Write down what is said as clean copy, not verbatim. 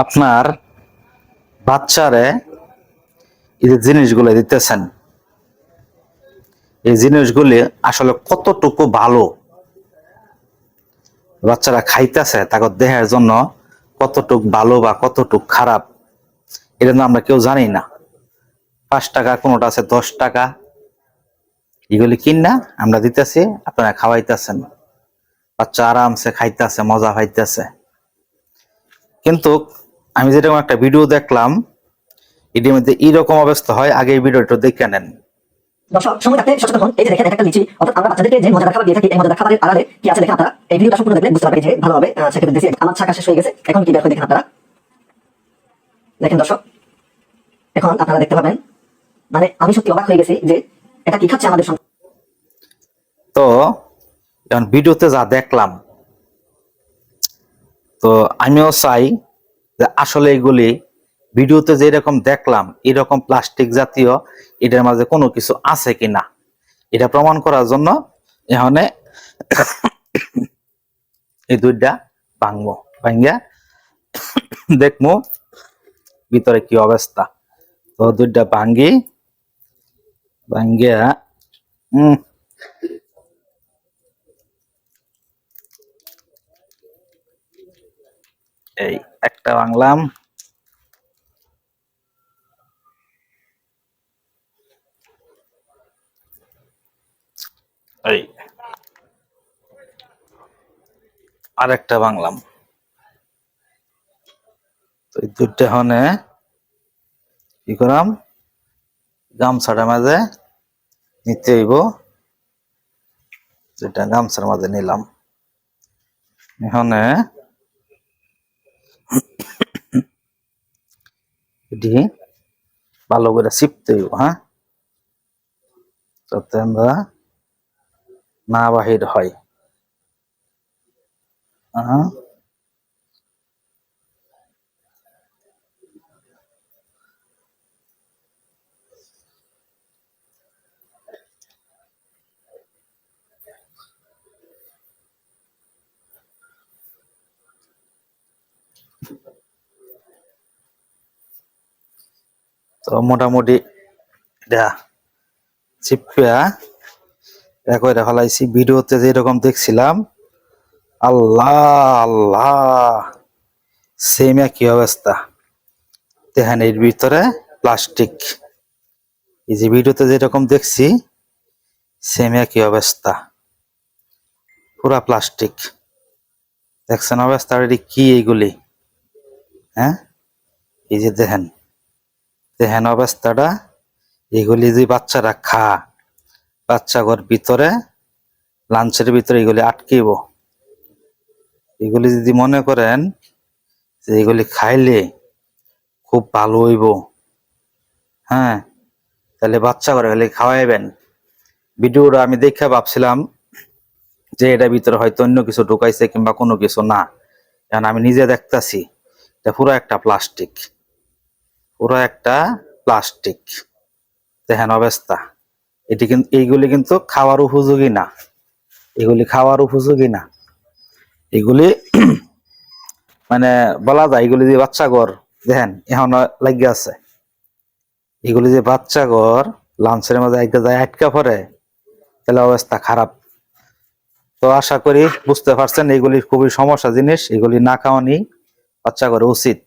আপনার বাচ্চারে এই যে জিনিসগুলো দিতেছেন, এই জিনিসগুলি আসলে কতটুকু ভালো বাচ্চারা খাইতেছে, তাকে দেহের জন্য কতটুক ভালো বা কতটুক খারাপ, এটা তো আমরা কেউ জানি না। 5 টাকা, কোনোটা আছে 10 টাকা, এগুলি কিনা আমরা দিতেছি, আপনারা খাওয়াইতেছেন, বাচ্চা আরামসে খাইতেছে, মজা পাইতেছে। কিন্তু আমি যেরকম একটা ভিডিও দেখলাম, এটির মধ্যে এইরকম অবস্থা হয়। আগে এই ভিডিওটা দেখে নেন। দর্শক, সময় থাকতে সচেতন হন। এই যে দেখেন, একটা লিচি, অর্থাৎ আমরা বাচ্চাদেরকে যে মজাদার খাবার দিয়ে থাকি, এই মজাদার খাবারের আড়ালে কি আছে দেখেন আপনারা। এই ভিডিওটা সম্পূর্ণ দেখলে বুঝতে পারবেন যে ভালোভাবে সেটা দিয়েছি। আমার ছাকা শেষ হয়ে গেছে, এখন কি বের হয়ে দেখেন আপনারা। দেখেন দর্শক, এখন আপনারা দেখতে পাবেন, মানে আমি সত্যি অবাক হয়ে গেছি যে এটা কি খাচ্ছে আমাদের সঙ্গে। তো এখন ভিডিওতে যা দেখলাম, তো আমিও চাই যে আসলে এগুলি ভিডিওতে যেরকম দেখলাম এরকম প্লাস্টিক জাতীয় এটার মাঝে কোনো কিছু আছে কিনা, এটা প্রমাণ করার জন্য এখানে এই দুইটা ভাঙবো, ভাঙ্গা দেখবো ভিতরে কি অবস্থা। তো দুইটা ভাঙ্গি, ভাঙ্গিয়া এই একটা ভাঙলাম, এই আরেকটা ভাঙলাম। তো এই দুইটা হনে কি করাম, গামছাটার মাঝে নিতে হইব। যেটা গামছার মাঝে নিলাম, এখানে এটি ভালো করে চিপতে হইব, হ্যাঁ, যাতে আমরা না বাহির হয়। তো মোটামুটি এটা চিপিয়া করে ফেলাইছি। ভিডিওতে যেরকম দেখছিলাম, আল্লাহ আল্লাহ, সেম একই অবস্থা। দেখেন এর ভিতরে প্লাস্টিক, এই যে ভিডিওতে যেরকম দেখছি সেম একই অবস্থা, পুরা প্লাস্টিক। দেখছেন অবস্থা কি এইগুলি, হ্যাঁ, এই যে দেখেন, দেখেন অবস্থাটা। এগুলি যে বাচ্চারা বাচ্চা ঘর ভিতরে লাঞ্চের ভিতরে এগুলি আটকেব। এগুলি যদি মনে করেন যে এগুলি খাইলে খুব ভালো হইব, হ্যাঁ, তাহলে বাচ্চা ঘরে গেলে খাওয়াইবেন। ভিডিওটা আমি দেখে ভাবছিলাম যে এটা ভিতরে হয়তো অন্য কিছু ঢুকাইছে কিংবা কোনো কিছু না, কারণ আমি নিজে দেখতেছি এটা পুরো একটা প্লাস্টিক, পুরো একটা প্লাস্টিক। দেখেন অবস্থা। এটি কিন্তু, এইগুলি কিন্তু খাওয়ার উপযোগী না, এগুলি খাওয়ার উপযোগী না। এগুলি মানে বলা যায় এগুলি যে বাচ্চা ঘর, দেখেন এখন লাগিয়ে আছে, এগুলি যে বাচ্চা ঘর লাঞ্চের মধ্যে একটা যায় আটকা পড়ে, তাহলে অবস্থা খারাপ। তো আশা করি বুঝতে পারছেন এগুলি খুবই সমস্যা জিনিস, এগুলি না খাওয়ানি বাচ্চা ঘরে উচিত।